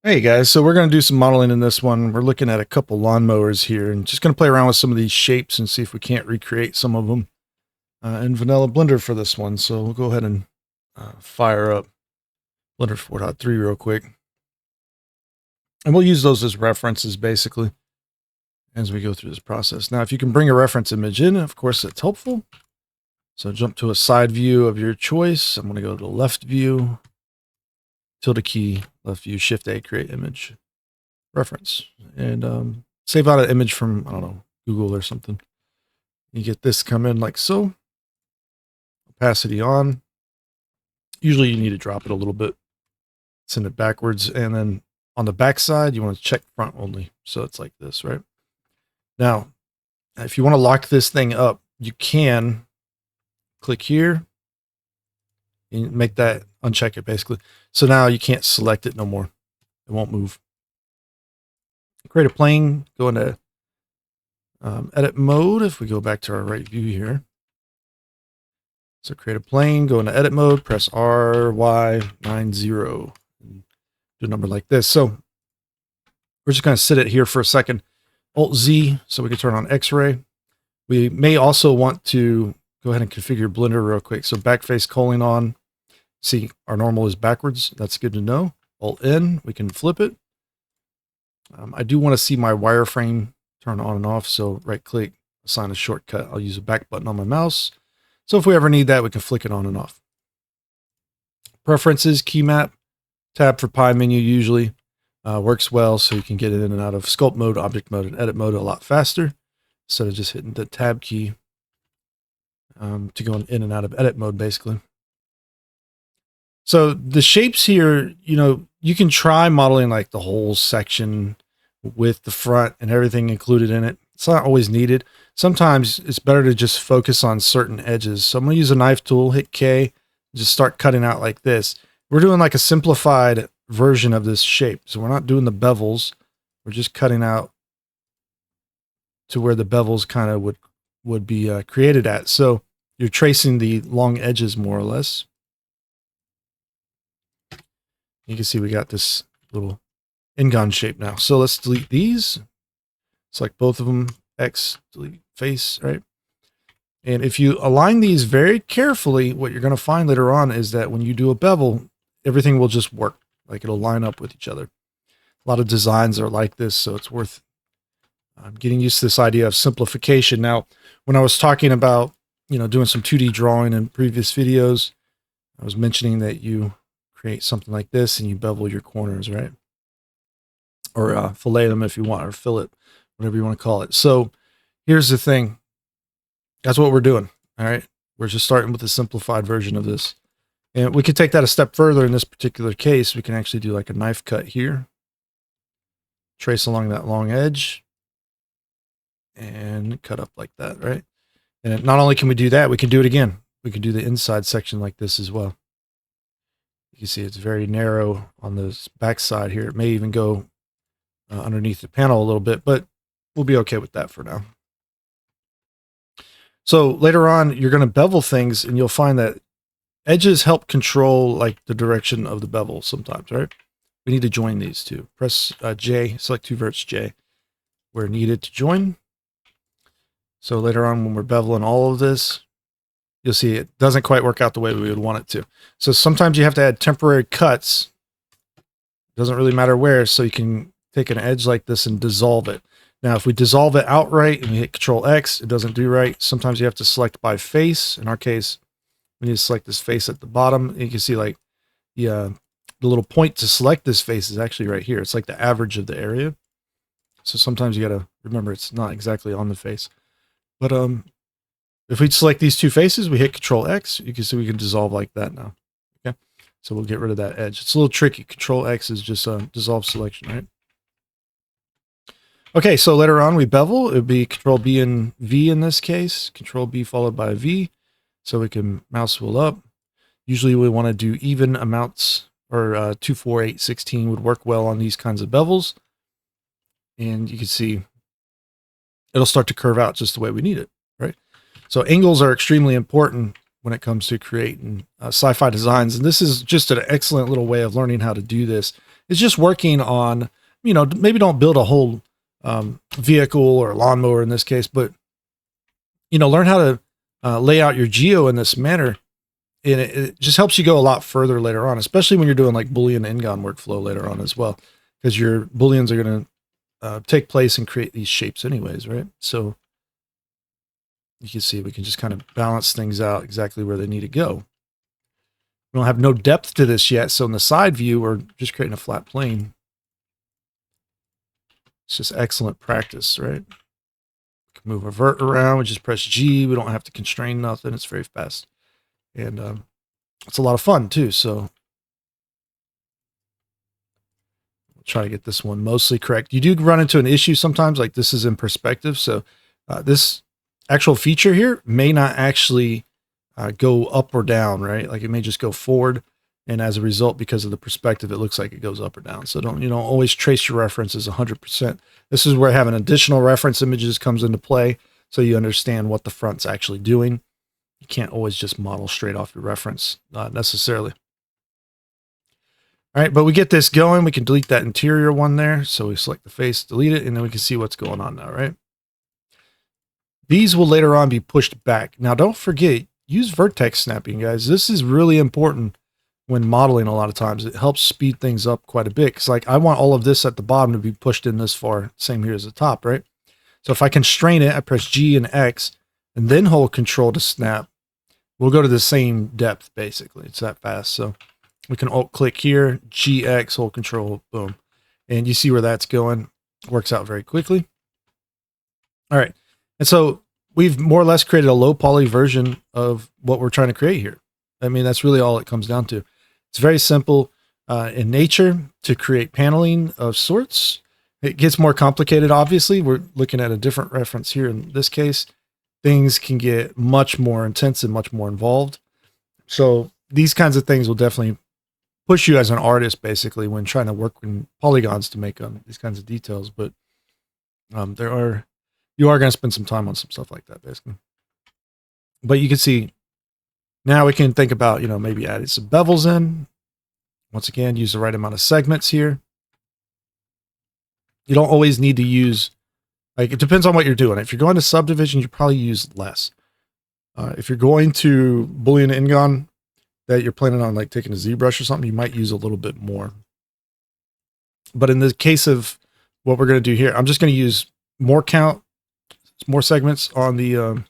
Hey guys, so we're going to do some modeling in this one. We're looking at a couple lawnmowers here and just going to play around with some of these shapes and see if we can't recreate some of them in Vanilla Blender for this one. So we'll go ahead and fire up Blender 4.3 real quick. And we'll use those as references basically as we go through this process. Now, if you can bring a reference image in, of course, that's helpful. So jump to a side view of your choice. I'm going to go to the left view. Tilde key, left view, Shift A, create image, reference, and save out an image from, I don't know, Google or something. You get this come in like so. Opacity on. Usually you need to drop it a little bit. Send it backwards, and then on the back side, you want to check front only. So it's like this, right? Now, if you want to lock this thing up, you can click here and make that uncheck it basically. So now you can't select it no more. It won't move. Create a plane, go into edit mode. If we go back to our right view here. So create a plane, go into edit mode, press RY90, do a number like this. So we're just going to sit it here for a second. Alt Z, so we can turn on X-ray. We may also want to go ahead and configure Blender real quick. So backface calling on. See, our normal is backwards. That's good to know. Alt N, we can flip it. I do want to see my wireframe turn on and off. So right click, assign a shortcut. I'll use a back button on my mouse. So if we ever need that, we can flick it on and off. Preferences, key map, tab for pie menu usually works well. So you can get in and out of sculpt mode, object mode, and edit mode a lot faster instead of just hitting the tab key to go in and out of edit mode basically. So the shapes here, you know, you can try modeling like the whole section with the front and everything included in it. It's not always needed. Sometimes it's better to just focus on certain edges. So I'm going to use a knife tool, hit K, just start cutting out like this. We're doing like a simplified version of this shape. So we're not doing the bevels. We're just cutting out to where the bevels kind of would be created at. So you're tracing the long edges more or less. You can see we got this little N-gon shape now. So let's delete these. Select both of them. X, delete face, right? And if you align these very carefully, what you're going to find later on is that when you do a bevel, everything will just work. Like it'll line up with each other. A lot of designs are like this, so it's worth getting used to this idea of simplification. Now, when I was talking about, you know, doing some 2D drawing in previous videos, I was mentioning that you create something like this and you bevel your corners, right? Or fillet them if you want, or fillet, whatever you want to call it. So here's the thing. That's what we're doing. All right. We're just starting with a simplified version of this. And we could take that a step further in this particular case. We can actually do like a knife cut here. Trace along that long edge. And cut up like that, right? And not only can we do that, we can do it again. We can do the inside section like this as well. You can see it's very narrow on the back side here. It may even go underneath the panel a little bit, but we'll be okay with that for now. So later on, you're going to bevel things and you'll find that edges help control like the direction of the bevel sometimes, right? We need to join these two. Press J, select two verts J where needed to join. So later on when we're beveling all of this, you'll see it doesn't quite work out the way we would want it to. So sometimes you have to add temporary cuts. It doesn't really matter where, so you can take an edge like this and dissolve it. Now, if we dissolve it outright and we hit Control X, it doesn't do right. Sometimes you have to select by face. In our case, we need to select this face at the bottom. And you can see like the little point to select this face is actually right here. It's like the average of the area. So sometimes you got to remember it's not exactly on the face. But if we select these two faces, we hit Control X, you can see we can dissolve like that now. Okay, so we'll get rid of that edge. It's a little tricky. Control X is just a dissolve selection, right? Okay, so later on we bevel. It would be Control B and V in this case. Control B followed by V, so we can mouse wheel up. Usually we want to do even amounts, or 2, 4, 8, 16 would work well on these kinds of bevels. And you can see it'll start to curve out just the way we need it, right? So angles are extremely important when it comes to creating sci-fi designs. And this is just an excellent little way of learning how to do this. is just working on, you know, maybe don't build a whole vehicle or lawnmower in this case, but, you know, learn how to lay out your geo in this manner. And it just helps you go a lot further later on, especially when you're doing like Boolean Ngon workflow later on as well, because your Booleans are going to take place and create these shapes anyways, right? So you can see we can just kind of balance things out exactly where they need to go. We don't have no depth to this yet, so in the side view, we're just creating a flat plane. It's just excellent practice, right? We can move our vert around, we just press G, we don't have to constrain nothing, it's very fast. And it's a lot of fun too, so we'll try to get this one mostly correct. You do run into an issue sometimes, like this is in perspective, so this actual feature here may not actually go up or down, right? Like it may just go forward, and as a result, because of the perspective, it looks like it goes up or down. So don't, you know, always trace your references 100%. This is where having additional reference images comes into play, so you understand what the front's actually doing. You can't always just model straight off your reference, necessarily. All right, but we get this going. We can delete that interior one there. So we select the face, delete it, and then we can see what's going on now, right? These will later on be pushed back. Now, don't forget, use vertex snapping, guys. This is really important when modeling a lot of times. It helps speed things up quite a bit. Because like I want all of this at the bottom to be pushed in this far. Same here as the top, right? So if I constrain it, I press G and X, and then hold Control to snap. We'll go to the same depth, basically. It's that fast. So we can alt-click here, GX, hold Control, boom. And you see where that's going. Works out very quickly. All right. And so we've more or less created a low poly version of what we're trying to create here. I mean, that's really all it comes down to. It's very simple in nature to create paneling of sorts. It gets more complicated, obviously. We're looking at a different reference here in this case. Things can get much more intense and much more involved. So these kinds of things will definitely push you as an artist, basically, when trying to work in polygons to make these kinds of details. But you are going to spend some time on some stuff like that, basically. But you can see now we can think about, you know, maybe adding some bevels in. Once again, use the right amount of segments here. You don't always need to use, like, it depends on what you're doing. If you're going to subdivision, you probably use less. If you're going to Boolean Ngon that you're planning on like taking a ZBrush or something, you might use a little bit more. But in the case of what we're going to do here, I'm just going to use more count, more segments on the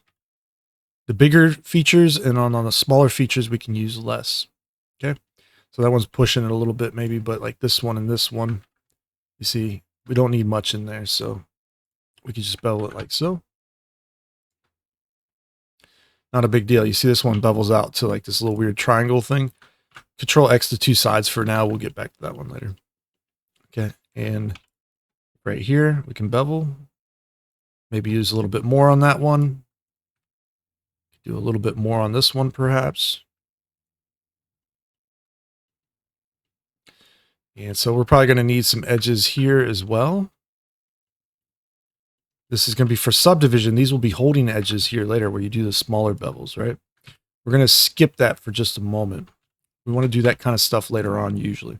bigger features, and on the smaller features, we can use less. Okay. So that one's pushing it a little bit maybe, but like this one and this one, you see, we don't need much in there. So we can just bevel it like so. Not a big deal. You see this one bevels out to like this little weird triangle thing. Control X to two sides for now. We'll get back to that one later. Okay. And right here, we can bevel. Maybe use a little bit more on that one. Do a little bit more on this one, perhaps. And so we're probably going to need some edges here as well. This is going to be for subdivision. These will be holding edges here later where you do the smaller bevels, right? We're going to skip that for just a moment. We want to do that kind of stuff later on usually.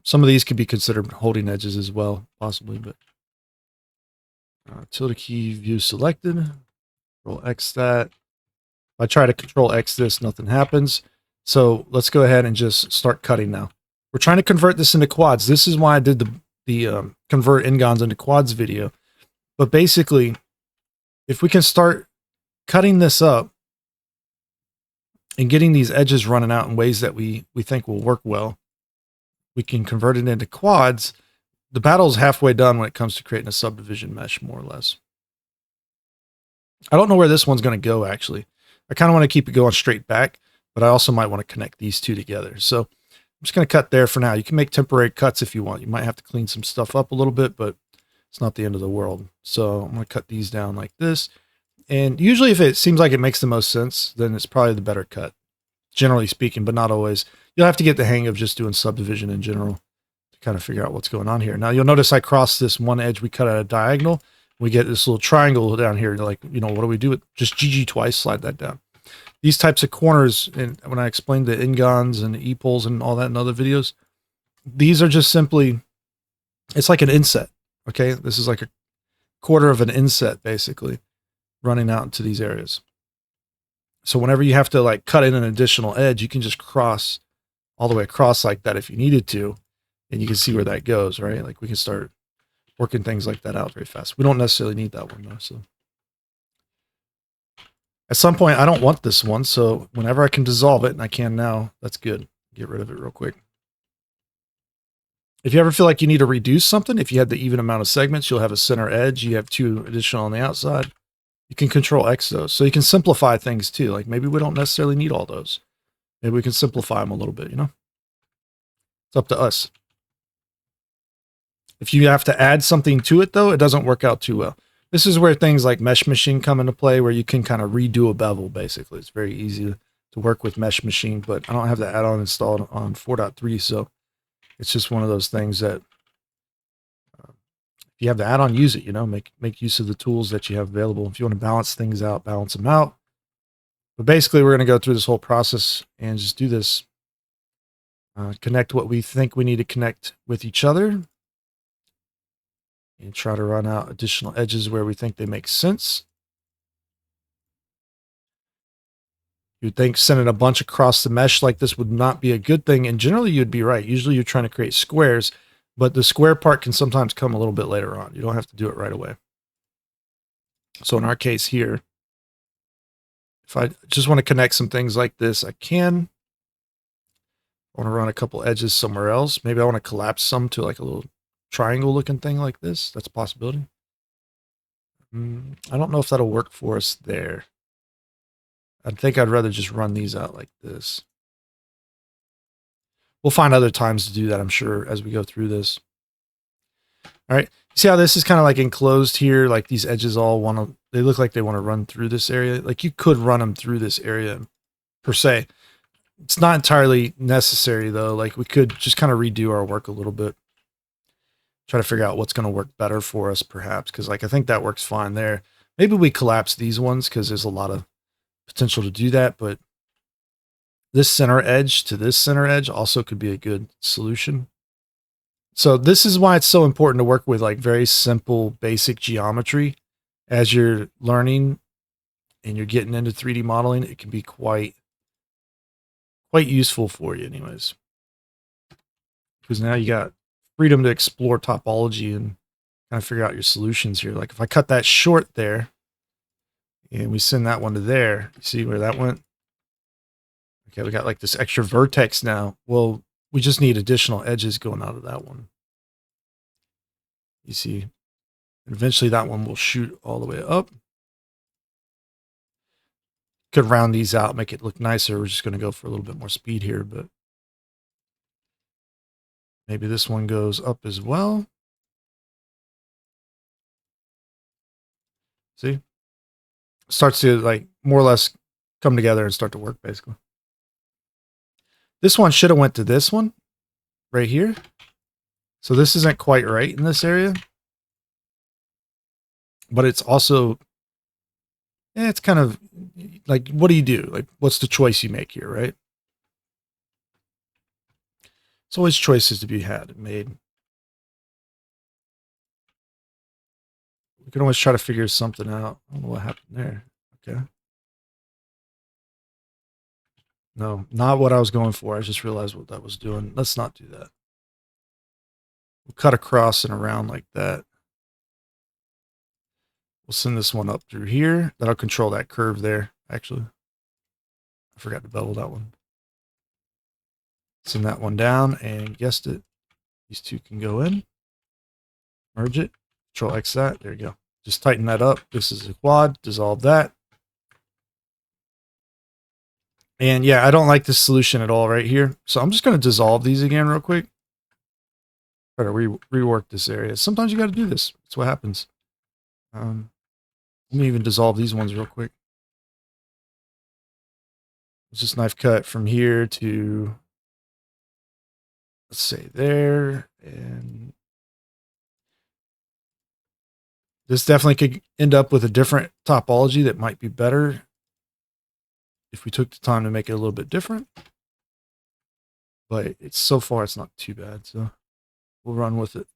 Some of these could be considered holding edges as well, possibly, but tilde key view selected. Control X that. If I try to Control X this, nothing happens. So let's go ahead and just start cutting now. We're trying to convert this into quads. This is why I did the convert Ngons into quads video. But basically, if we can start cutting this up and getting these edges running out in ways that we think will work well, we can convert it into quads. The battle's halfway done when it comes to creating a subdivision mesh, more or less. I don't know where this one's going to go, actually. I kind of want to keep it going straight back, but I also might want to connect these two together. So I'm just going to cut there for now. You can make temporary cuts if you want. You might have to clean some stuff up a little bit, but it's not the end of the world. So I'm going to cut these down like this. And usually if it seems like it makes the most sense, then it's probably the better cut, generally speaking, but not always. You'll have to get the hang of just doing subdivision in general to kind of figure out what's going on here. Now you'll notice I crossed this one edge. We cut at a diagonal. We get this little triangle down here. Like, you know, what do we do with just GG twice? Slide that down. These types of corners, and when I explained the Ngons and the E-poles and all that in other videos, these are just simply, it's like an inset. Okay. This is like a quarter of an inset basically running out into these areas. So whenever you have to like cut in an additional edge, you can just cross all the way across like that if you needed to, and you can see where that goes, right? Like we can start working things like that out very fast. We don't necessarily need that one though. So at some point I don't want this one. So whenever I can dissolve it, and I can now, that's good. Get rid of it real quick. If you ever feel like you need to reduce something, if you had the even amount of segments, you'll have a center edge. You have 2 additional on the outside. You can control X those. So you can simplify things too. Like maybe we don't necessarily need all those. Maybe we can simplify them a little bit, you know? It's up to us. If you have to add something to it though, it doesn't work out too well. This is where things like Mesh Machine come into play, where you can kind of redo a bevel basically. It's very easy to work with Mesh Machine, but I don't have the add-on installed on 4.3, so it's just one of those things that if you have the add-on, use it, you know, make use of the tools that you have available. If you want to balance things out, balance them out. But basically, we're going to go through this whole process and just do this. Connect what we think we need to connect with each other. And try to run out additional edges where we think they make sense. You'd think sending a bunch across the mesh like this would not be a good thing. And generally, you'd be right. Usually, you're trying to create squares. But the square part can sometimes come a little bit later on. You don't have to do it right away. So in our case here, if I just want to connect some things like this, I can. I want to run a couple edges somewhere else. Maybe I want to collapse some to like a little triangle looking thing like this. That's a possibility. I don't know if that'll work for us there. I think I'd rather just run these out like this. We'll find other times to do that, I'm sure, as we go through this. All right. See how this is kind of like enclosed here? Like these edges all want to, they look like they want to run through this area. Like you could run them through this area per se. It's not entirely necessary though. Like we could just kind of redo our work a little bit. Try to figure out what's going to work better for us perhaps. Cause like, I think that works fine there. Maybe we collapse these ones because there's a lot of potential to do that, but this center edge to this center edge also could be a good solution. So this is why it's so important to work with like very simple, basic geometry as you're learning and you're getting into 3D modeling. It can be quite useful for you anyways, because now you got freedom to explore topology and kind of figure out your solutions here. Like if I cut that short there and we send that one to there, you see where that went? Okay, we got like this extra vertex now. Well, we just need additional edges going out of that one. You see, and eventually that one will shoot all the way up. Could round these out, make it look nicer. We're just going to go for a little bit more speed here, but maybe this one goes up as well. See? Starts to like more or less come together and start to work basically. This one should have went to this one right here. So this isn't quite right in this area. But it's also, it's kind of like, what do you do? Like, what's the choice you make here, right? It's always choices to be had and made. We can always try to figure something out. I don't know what happened there. Okay. No, not what I was going for. I just realized what that was doing. Let's not do that. We'll cut across and around like that. We'll send this one up through here. That'll control that curve there, actually. I forgot to bevel that one. Send that one down, and guessed it. These two can go in. Merge it. Control X that. There you go. Just tighten that up. This is a quad. Dissolve that. And yeah, I don't like this solution at all right here. So I'm just going to dissolve these again real quick. Try to rework this area. Sometimes you got to do this. That's what happens. Let me even dissolve these ones real quick. Let's just knife cut from here to, let's say there. And this definitely could end up with a different topology that might be better if we took the time to make it a little bit different. but it's so far it's not too bad. So we'll run with it.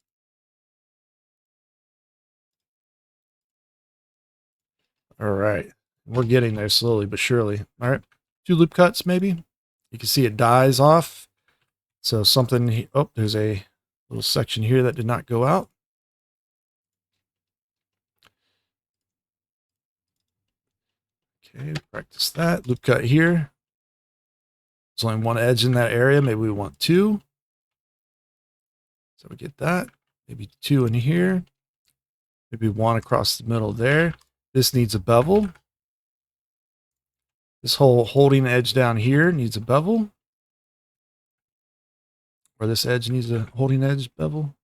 All right. We're getting there slowly but surely. All right. 2 loop cuts maybe. You can see it dies off. So something, oh, there's a little section here that did not go out. Okay, practice that. Loop cut here. There's only one edge in that area. Maybe we want 2. So we get that. Maybe 2 in here. Maybe 1 across the middle there. This needs a bevel. This whole holding edge down here needs a bevel. Or this edge needs a holding edge bevel.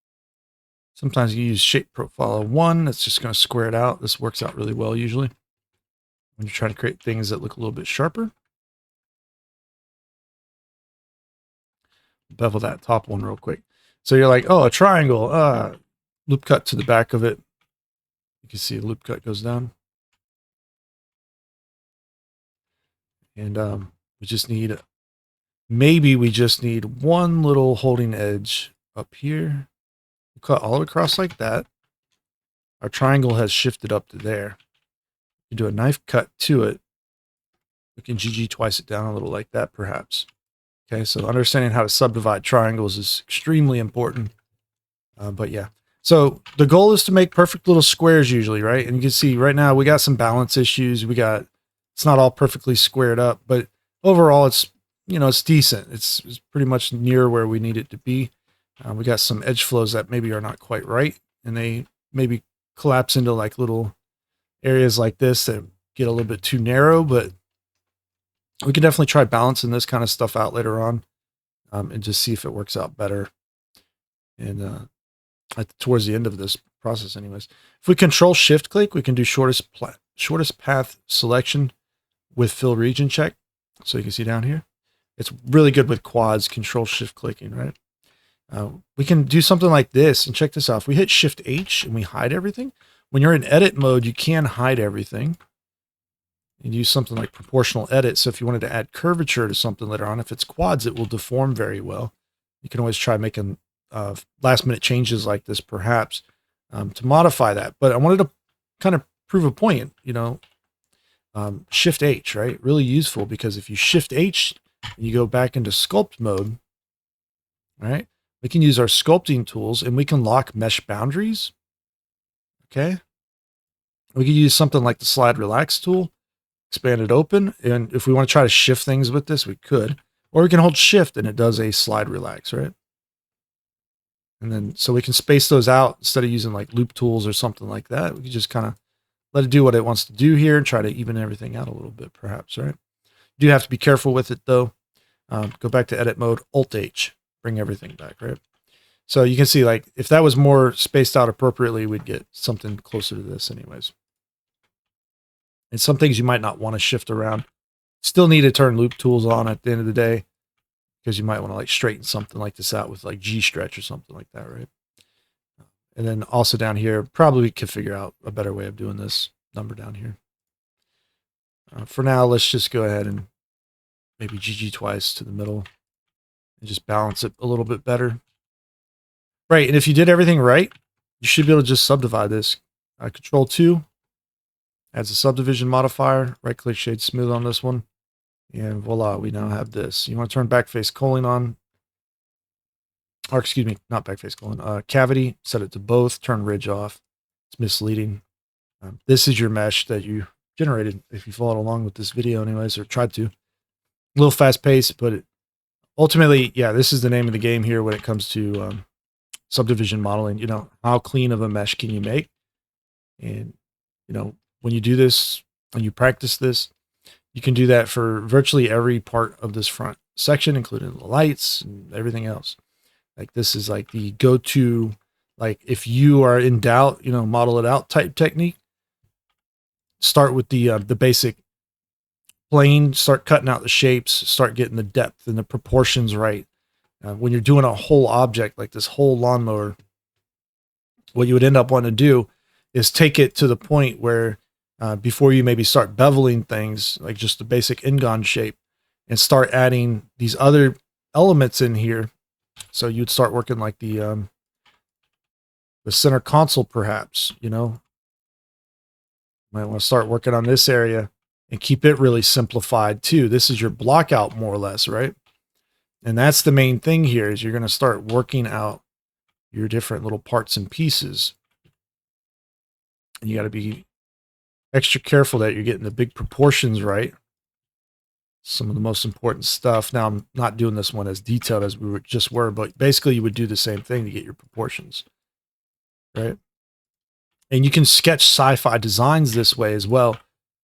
Sometimes you use shape profile of 1. That's just going to square it out. This works out really well usually when you're trying to create things that look a little bit sharper. Bevel that top one real quick. So you're like, oh, a triangle. Loop cut to the back of it. You can see a loop cut goes down. And we just need, maybe we just need 1 little holding edge up here. We'll cut all across like that. Our triangle has shifted up to there. You do a knife cut to it. We can GG twice it down a little like that, perhaps. Okay, so understanding how to subdivide triangles is extremely important. But yeah, so the goal is to make perfect little squares usually, right? And you can see right now we got some balance issues. It's not all perfectly squared up, but overall it's, you know, it's decent. It's pretty much near where we need it to be. We got some edge flows that maybe are not quite right, and they maybe collapse into like little areas like this that get a little bit too narrow, but we can definitely try balancing this kind of stuff out later on, and just see if it works out better. And towards the end of this process anyways. If we control shift click, we can do shortest path selection with fill region check. So you can see down here, it's really good with quads, control shift clicking, right? We can do something like this, and check this out. If we hit shift H and we hide everything, when you're in edit mode, you can hide everything and use something like proportional edit. So if you wanted to add curvature to something later on, if it's quads, it will deform very well. You can always try making last minute changes like this, perhaps, to modify that. But I wanted to kind of prove a point, you know, shift H, right? Really useful, because if you shift H and you go back into sculpt mode, right? We can use our sculpting tools and we can lock mesh boundaries. Okay. We can use something like the slide relax tool, expand it open. And if we want to try to shift things with this, we could, or we can hold shift and it does a slide relax, right? And then, so we can space those out instead of using like loop tools or something like that. We can just kind of let it do what it wants to do here and try to even everything out a little bit, perhaps, right? You do have to be careful with it though. Go back to edit mode, Alt H, bring everything back, right? So you can see, like, if that was more spaced out appropriately, we'd get something closer to this anyways. And some things you might not want to shift around. Still need to turn loop tools on at the end of the day, because you might want to like straighten something like this out with like G stretch or something like that, right? And then also down here, probably we could figure out a better way of doing this number down here. For now, let's just go ahead and maybe GG twice to the middle and just balance it a little bit better. Right, and if you did everything right, you should be able to just subdivide this. Control 2 adds a subdivision modifier. Right click, shade smooth on this one. And voila, we now have this. You want to turn backface culling on. Or excuse me, not backface culling. Cavity, set it to both. Turn ridge off. It's misleading. This is your mesh that you generated if you followed along with this video anyways, or tried to. A little fast paced, but ultimately, yeah, this is the name of the game here when it comes to subdivision modeling. You know, how clean of a mesh can you make? And, you know, when you do this and you practice this, you can do that for virtually every part of this front section, including the lights and everything else. Like, this is like the go-to, like, if you are in doubt, you know, model it out type technique. Start with the basic plane, start cutting out the shapes, start getting the depth and the proportions right. When you're doing a whole object like this whole lawnmower, what you would end up wanting to do is take it to the point where before you maybe start beveling things, like just the basic Ingon shape, and start adding these other elements in here. So you'd start working like the center console, perhaps, you know, might want to start working on this area and keep it really simplified too. This is your block out more or less, right? And that's the main thing here is you're going to start working out your different little parts and pieces. And you got to be extra careful that you're getting the big proportions right. Some of the most important stuff. Now, I'm not doing this one as detailed as we just were, but basically you would do the same thing to get your proportions, right? And you can sketch sci-fi designs this way as well.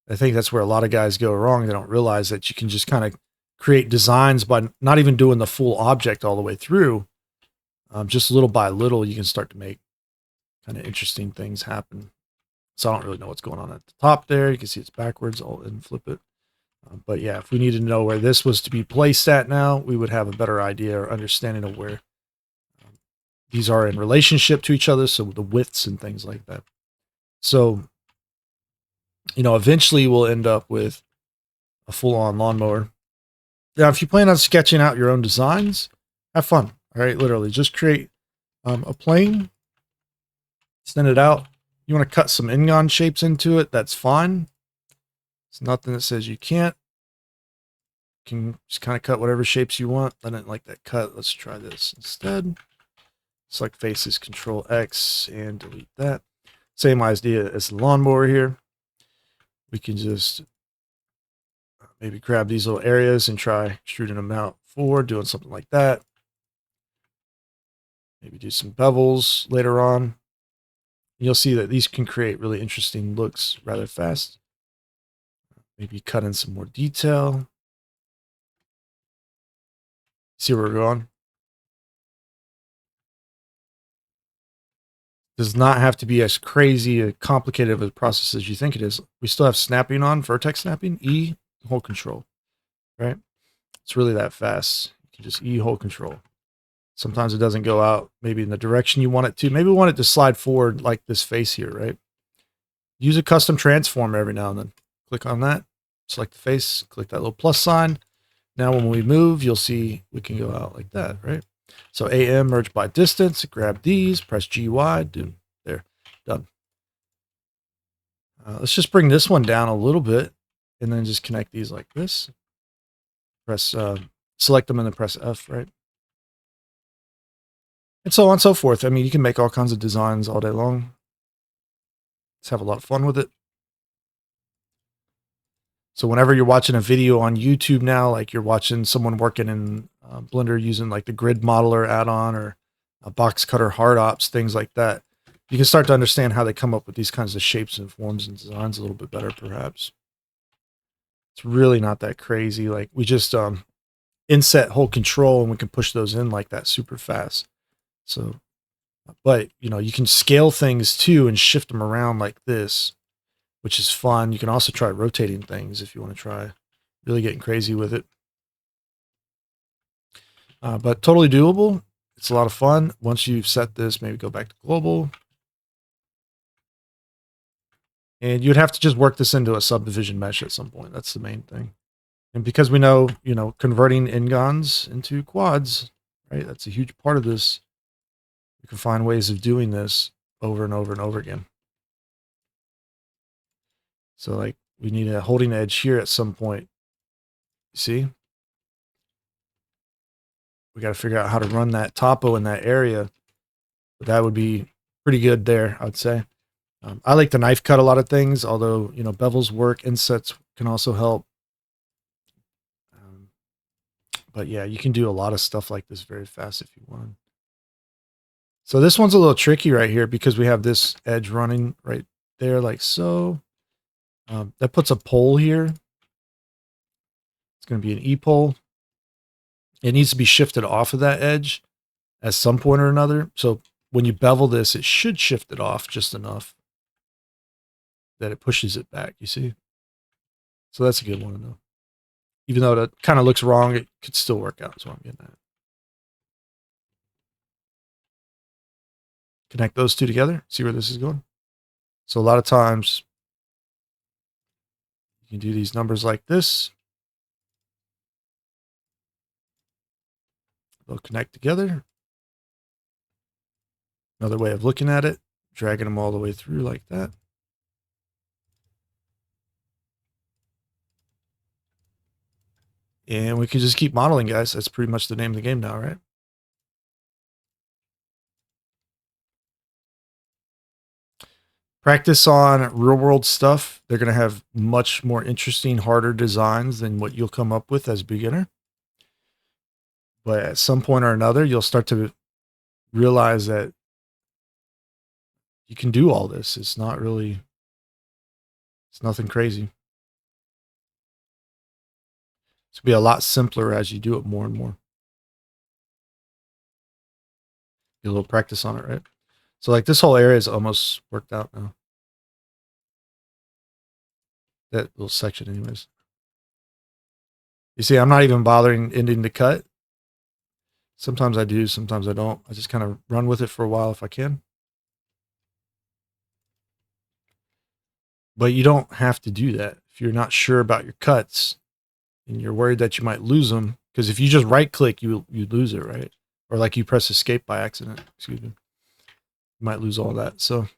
I think that's where a lot of guys go wrong. They don't realize that you can just kind of create designs by not even doing the full object all the way through. Just little by little, you can start to make kind of interesting things happen. So I don't really know what's going on at the top there. You can see it's backwards. I'll flip it. But yeah, if we needed to know where this was to be placed at now, we would have a better idea or understanding of where these are in relationship to each other. So the widths and things like that. So, you know, eventually we'll end up with a full-on lawnmower. Now, if you plan on sketching out your own designs, have fun. All right, literally just create a plane, extend it out. You want to cut some ingon shapes into it, that's fine. It's nothing that says you can't. You can just kind of cut whatever shapes you want. I didn't like that cut. Let's try this instead. Select faces, Control X, and delete that. Same idea as the lawnmower here. We can just maybe grab these little areas and try extruding them out forward, doing something like that. Maybe do some bevels later on. You'll see that these can create really interesting looks rather fast. Maybe cut in some more detail. See where we're going? Does not have to be as crazy, complicated of a process as you think it is. We still have snapping on, vertex snapping, E, hold control, right? It's really that fast. You can just E, hold control. Sometimes it doesn't go out maybe in the direction you want it to. Maybe we want it to slide forward like this face here, right? Use a custom transform every now and then. Click on that, select the face, click that little plus sign. Now when we move, you'll see we can go out like that, right? So AM, merge by distance, grab these, press GY, do there, done. Let's just bring this one down a little bit and then just connect these like this. Press, select them and then press F, right? And so on and so forth. I mean, you can make all kinds of designs all day long. Let's have a lot of fun with it. So whenever you're watching a video on YouTube now, like you're watching someone working in Blender using like the grid modeler add-on or a box cutter hard ops, things like that, you can start to understand how they come up with these kinds of shapes and forms and designs a little bit better, perhaps. It's really not that crazy. Like we just inset hold control and we can push those in like that super fast. So, but you know, you can scale things too and shift them around like this, which is fun. You can also try rotating things if you want to try really getting crazy with it. But totally doable. It's a lot of fun. Once you've set this, maybe go back to global. And you'd have to just work this into a subdivision mesh at some point. That's the main thing. And because we know, you know, converting ingons into quads, right? That's a huge part of this. You can find ways of doing this over and over and over again. So like we need a holding edge here at some point. You see? We got to figure out how to run that topo in that area. But that would be pretty good there, I would say. I like to knife cut a lot of things, although, you know, bevels work, insets can also help. But yeah, you can do a lot of stuff like this very fast if you want. So this one's a little tricky right here because we have this edge running right there like so. That puts a pole here. It's going to be an E-pole. It needs to be shifted off of that edge at some point or another. So when you bevel this, it should shift it off just enough that it pushes it back, you see? So that's a good one to know. Even though that kind of looks wrong, it could still work out, is what I'm getting at. Connect those two together, see where this is going. So a lot of times, you can do these numbers like this. They'll connect together. Another way of looking at it, dragging them all the way through like that. And we can just keep modeling, guys. That's pretty much the name of the game now, right? Practice on real world stuff. They're going to have much more interesting, harder designs than what you'll come up with as a beginner. But at some point or another, you'll start to realize that you can do all this. It's nothing crazy. It's going to be a lot simpler as you do it more and more. Get a little practice on it, right? So like this whole area is almost worked out now. That little section anyways. You see, I'm not even bothering ending the cut. Sometimes I do, sometimes I don't. I just kind of run with it for a while if I can. But you don't have to do that if you're not sure about your cuts and you're worried that you might lose them. Because if you just right click, you lose it, right? Or like you press escape by accident. Excuse me. You might lose all that. So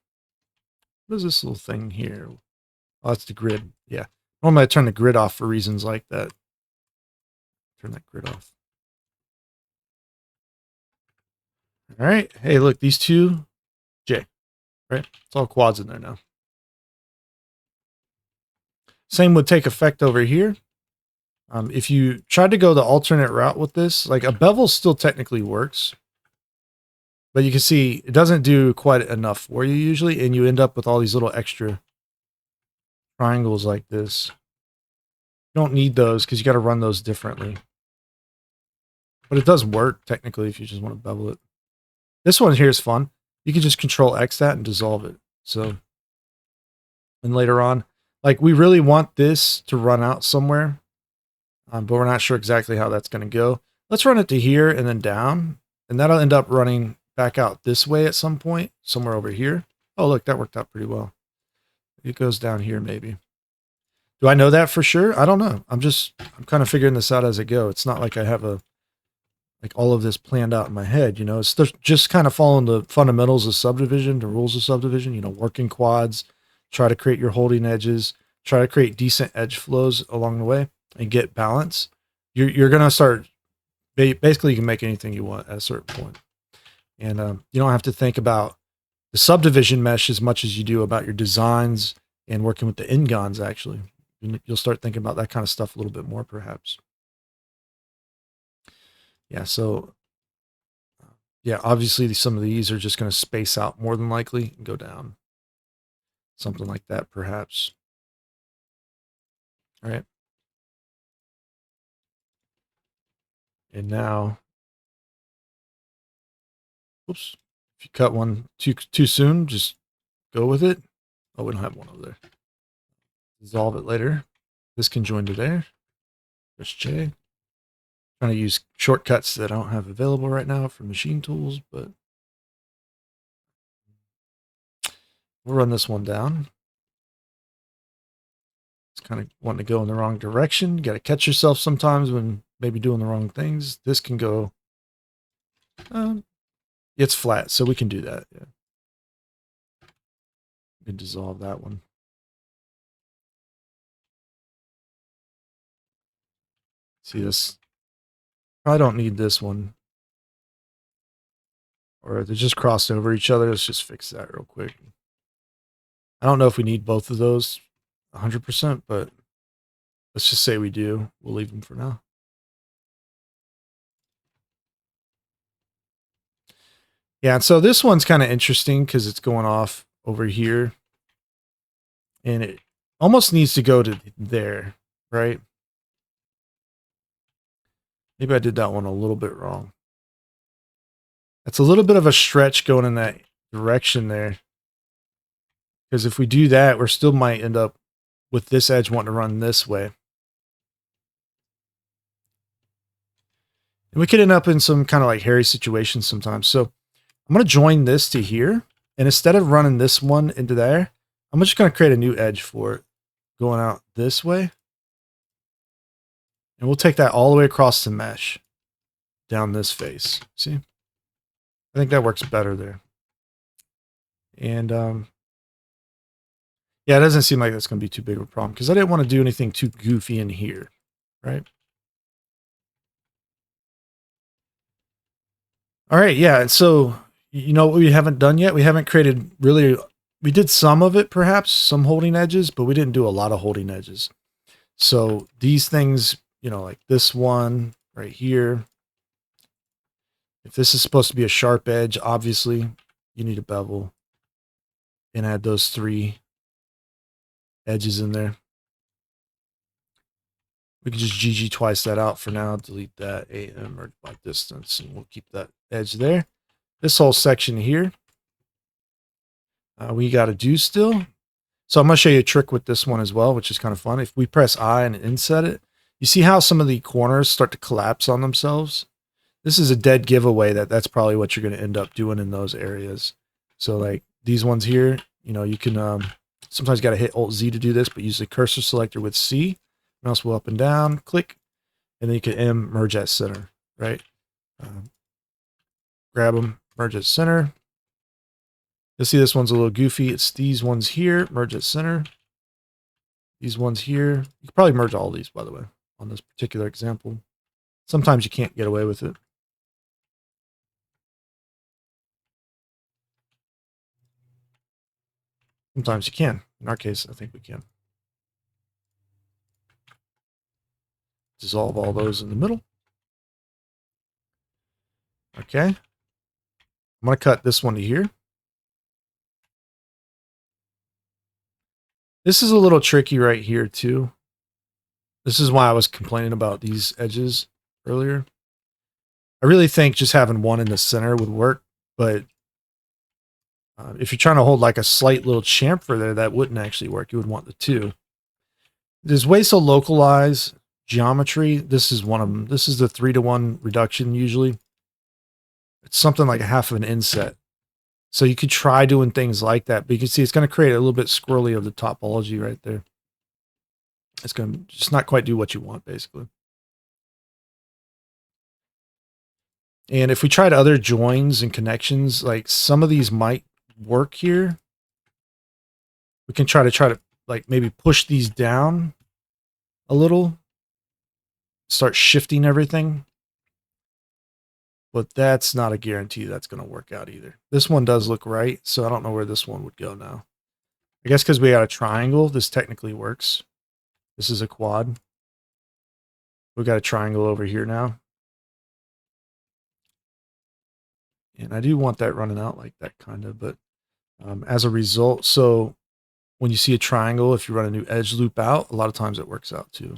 what is this little thing here? Oh, that's the grid. Yeah. Normally I turn the grid off for reasons like that. Turn that grid off. All right. Hey, look, these two, J, right? It's all quads in there now. Same would take effect over here. If you tried to go the alternate route with this, like a bevel still technically works, but you can see it doesn't do quite enough for you usually, and you end up with all these little extra triangles like this. You don't need those because you got to run those differently. But it does work technically if you just want to bevel it. This one here is fun. You can just control X that and dissolve it. So, and later on, like we really want this to run out somewhere, but we're not sure exactly how that's going to go. Let's run it to here and then down, and that'll end up running back out this way at some point, somewhere over here. Oh, look, that worked out pretty well. It goes down here maybe. Do I know that for sure? I don't know. I'm kind of figuring this out as I go. It's not like I have all of this planned out in my head, you know. It's just kind of following the fundamentals of subdivision, the rules of subdivision, you know, working quads, try to create your holding edges, try to create decent edge flows along the way and get balance. You're going to start, basically you can make anything you want at a certain point. And you don't have to think about the subdivision mesh as much as you do about your designs and working with the n-gons, actually. You'll start thinking about that kind of stuff a little bit more, perhaps. Yeah, so, yeah, obviously some of these are just going to space out more than likely and go down. Something like that, perhaps. All right. And now, oops, if you cut one too soon, just go with it. Oh, we don't have one over there. Dissolve it later. This can join to there. Press J. Trying to use shortcuts that I don't have available right now for machine tools, but we'll run this one down. It's kind of wanting to go in the wrong direction. You got to catch yourself sometimes when maybe doing the wrong things. This can go, it's flat, so we can do that. Yeah. We can dissolve that one. See this? Probably don't need this one. Or they're just crossed over each other. Let's just fix that real quick. I don't know if we need both of those 100%, but let's just say we do. We'll leave them for now. Yeah, and so this one's kind of interesting because it's going off over here. And it almost needs to go to there, right? Maybe I did that one a little bit wrong. That's a little bit of a stretch going in that direction there. Because if we do that, we still might end up with this edge wanting to run this way. And we could end up in some kind of like hairy situations sometimes. So I'm going to join this to here. And instead of running this one into there, I'm just going to create a new edge for it going out this way. And we'll take that all the way across the mesh down this face. See? I think that works better there. And yeah, it doesn't seem like that's going to be too big of a problem because I didn't want to do anything too goofy in here, right? All right, yeah. So you know what we haven't done yet? We haven't created really. We did some of it, perhaps some holding edges, but we didn't do a lot of holding edges. So these things, you know, like this one right here. If this is supposed to be a sharp edge, obviously you need a bevel and add those 3 edges in there. We can just GG twice that out for now. Delete that AM or by distance, and we'll keep that edge there. This whole section here, we got to do still. So I'm going to show you a trick with this one as well, which is kind of fun. If we press I and inset it, you see how some of the corners start to collapse on themselves? This is a dead giveaway that's probably what you're going to end up doing in those areas. So like these ones here, you know, you can sometimes got to hit Alt-Z to do this, but use the cursor selector with C. Mouse wheel up and down, click, and then you can M, merge at center, right? Grab them, merge at center. You'll see this one's a little goofy. It's these ones here, merge at center. These ones here. You can probably merge all these, by the way, on this particular example. Sometimes you can't get away with it. Sometimes you can. In our case, I think we can. Dissolve all those in the middle. Okay. I'm going to cut this one to here. This is a little tricky right here too. This is why I was complaining about these edges earlier. I really think just having one in the center would work, but if you're trying to hold like a slight little chamfer there, that wouldn't actually work. You would want the 2. There's ways to localize geometry. This is one of them. This is the 3-to-1 reduction usually. It's something like a half of an inset. So you could try doing things like that, but you can see it's going to create a little bit squirrely of the topology right there. It's going to just not quite do what you want, basically. And if we tried other joins and connections, like some of these might work here. We can try to like maybe push these down a little, start shifting everything. But that's not a guarantee that's going to work out either. This one does look right, so I don't know where this one would go now. I guess because we got a triangle, this technically works. This is a quad. We've got a triangle over here now. And I do want that running out like that kind of, but as a result, so when you see a triangle, if you run a new edge loop out, a lot of times it works out too.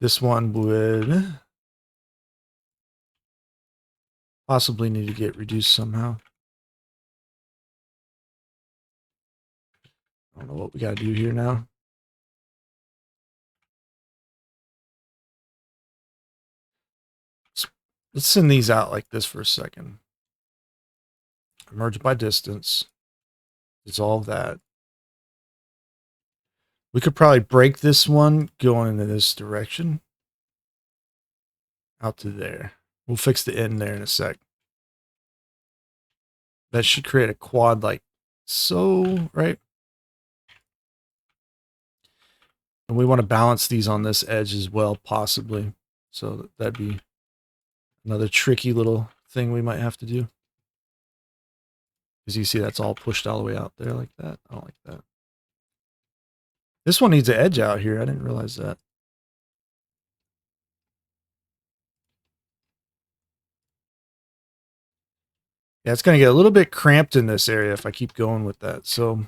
This one would possibly need to get reduced somehow. I don't know what we got to do here now. Let's send these out like this for a second. Merge by distance. Dissolve that. We could probably break this one going into this direction. Out to there. We'll fix the end there in a sec. That should create a quad like so, right? And we want to balance these on this edge as well, possibly. So that'd be another tricky little thing we might have to do. As you see, that's all pushed all the way out there like that. I don't like that. This one needs an edge out here. I didn't realize that. Yeah, it's going to get a little bit cramped in this area if I keep going with that. So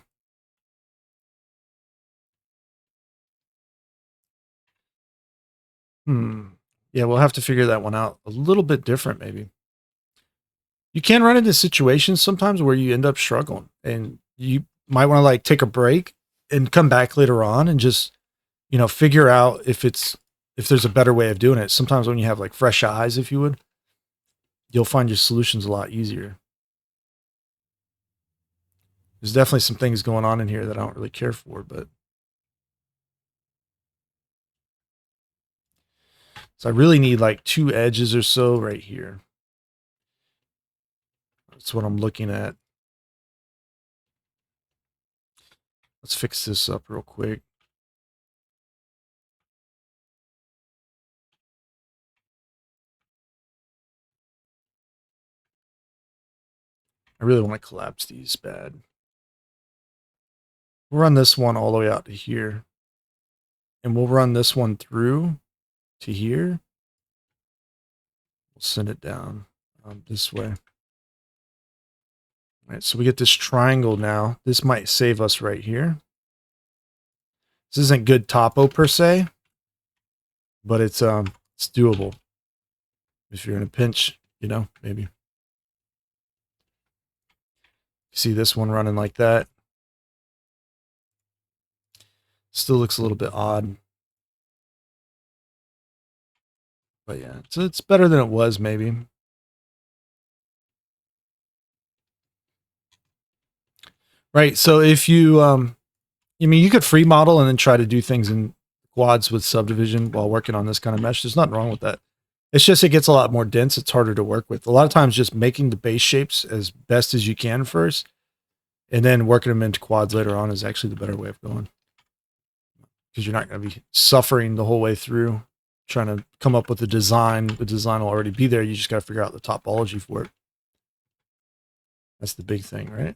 yeah, we'll have to figure that one out a little bit different maybe. You can run into situations sometimes where you end up struggling and you might want to like take a break and come back later on and just, you know, figure out if there's a better way of doing it. Sometimes when you have like fresh eyes, if you would, you'll find your solutions a lot easier. There's definitely some things going on in here that I don't really care for, but So I really need like 2 edges or so right here. That's what I'm looking at. Let's fix this up real quick. I really want to collapse these bad. We'll run this one all the way out to here. And we'll run this one through to here. We'll send it down this way. All right, so we get this triangle now. This might save us right here. This isn't good topo per se, but it's doable. If you're in a pinch, you know, maybe. See this one running like that. Still looks a little bit odd. But yeah, so it's better than it was maybe. Right, so if you, I mean, you could free model and then try to do things in quads with subdivision while working on this kind of mesh. There's nothing wrong with that. It's just it gets a lot more dense. It's harder to work with. A lot of times just making the base shapes as best as you can first and then working them into quads later on is actually the better way of going. Because you're not going to be suffering the whole way through trying to come up with a design. The design will already be there. You just got to figure out the topology for it. That's the big thing, right?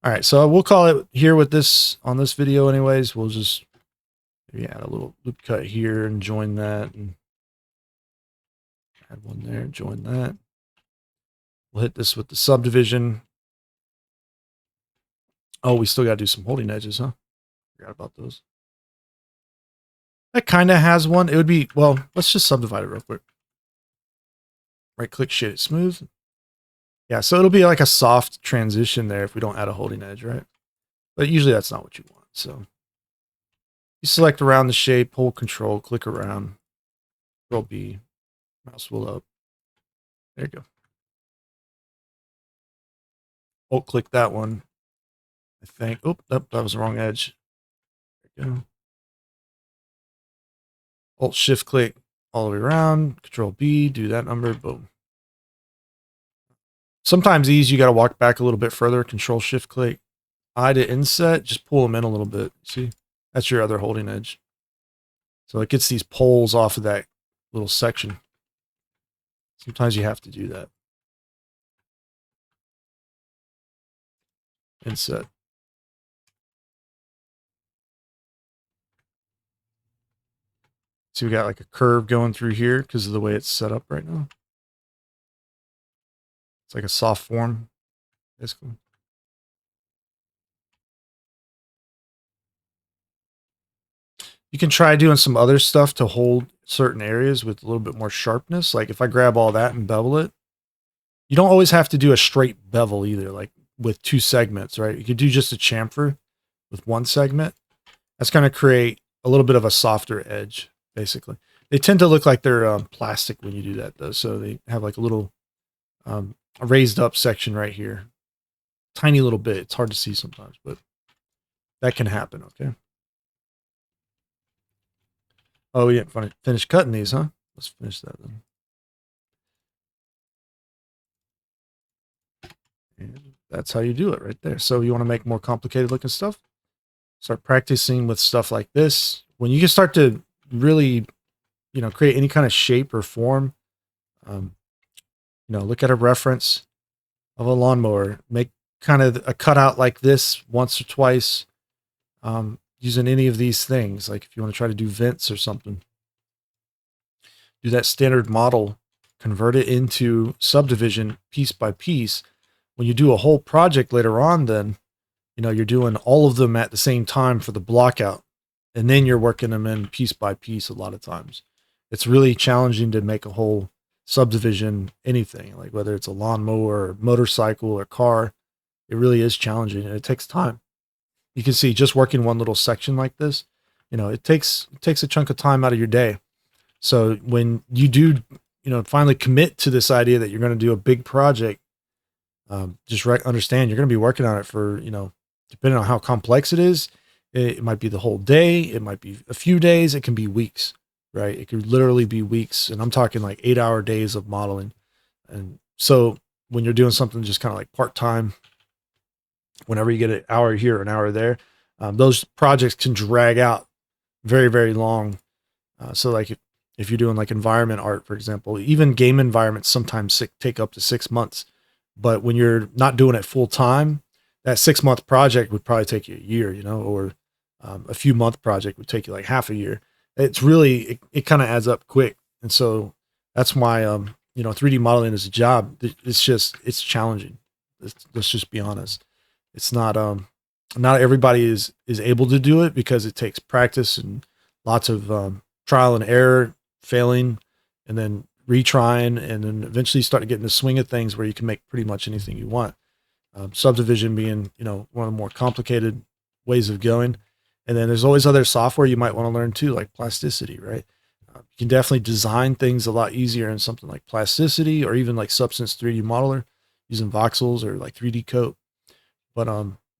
All right, so we'll call it here with this on this video anyways. We'll just maybe add a little loop cut here and join that and add one there, join that. We'll hit this with the subdivision. Oh, we still got to do some holding edges, huh? Forgot about those. That kind of has one. It would be, well, let's just subdivide it real quick. Right click, shade it smooth. Yeah, so it'll be like a soft transition there if we don't add a holding edge, right? But usually that's not what you want. So you select around the shape, hold control, click around, Control B, mouse wheel up. There you go. Alt click that one. I think. Oh, that was the wrong edge. There you go. Alt shift click all the way around. Control B, do that number. Boom. Sometimes these you got to walk back a little bit further. Control shift click. I to inset. Just pull them in a little bit. See, that's your other holding edge. So it gets these poles off of that little section. Sometimes you have to do that. Inset. See, we got like a curve going through here because of the way it's set up right now. It's like a soft form, basically. You can try doing some other stuff to hold certain areas with a little bit more sharpness. Like if I grab all that and bevel it, you don't always have to do a straight bevel either, like with 2 segments, right? You could do just a chamfer with 1 segment. That's going to create a little bit of a softer edge, basically. They tend to look like they're plastic when you do that, though. So they have like a little raised up section right here. Tiny little bit. It's hard to see sometimes, but that can happen, okay? Oh, we didn't finish cutting these, huh? Let's finish that then. And that's how you do it right there. So you want to make more complicated looking stuff? Start practicing with stuff like this. When you can start to really, you know, create any kind of shape or form, you know, look at a reference of a lawnmower, make kind of a cutout like this once or twice, using any of these things. Like if you want to try to do vents or something, do that standard model, convert it into subdivision piece by piece. When you do a whole project later on, then, you know, you're doing all of them at the same time for the block out. And then you're working them in piece by piece a lot of times. It's really challenging to make a whole subdivision anything, like whether it's a lawnmower or motorcycle or car. It really is challenging and it takes time. You can see just working one little section like this, you know, it takes a chunk of time out of your day. So when you do, you know, finally commit to this idea that you're going to do a big project, just understand you're going to be working on it for, you know, depending on how complex it is, it might be the whole day. It might be a few days. It can be weeks, right? It could literally be weeks, and I'm talking like 8-hour days of modeling. And so when you're doing something just kind of like part-time, whenever you get an hour here, an hour there, those projects can drag out very, very long. So like if you're doing like environment art, for example, even game environments sometimes take up to 6 months. But when you're not doing it full time, that 6 month project would probably take you a year, you know, or a few month project would take you like half a year. It's really, it kind of adds up quick. And so that's why, you know, 3D modeling is a job. It's challenging. Let's just be honest. It's not everybody is able to do it because it takes practice and lots of trial and error, failing, and then retrying, and then eventually start to get in the swing of things where you can make pretty much anything you want. Subdivision being, you know, one of the more complicated ways of going. And then there's always other software you might want to learn too, like plasticity, right? You can definitely design things a lot easier in something like plasticity, or even like Substance 3D Modeler using voxels or like 3D Coat. But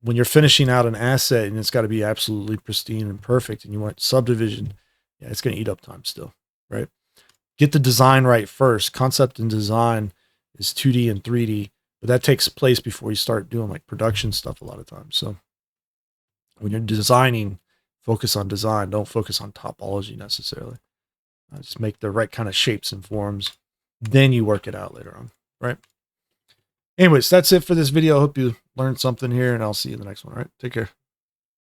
when you're finishing out an asset and it's got to be absolutely pristine and perfect, and you want subdivision, yeah, it's going to eat up time still, right? Get the design right first. Concept and design is 2D and 3D, but that takes place before you start doing like production stuff a lot of times. So when you're designing, focus on design. Don't focus on topology necessarily. Just make the right kind of shapes and forms. Then you work it out later on, right? Anyways, that's it for this video. I hope you learned something here, and I'll see you in the next one. All right, take care.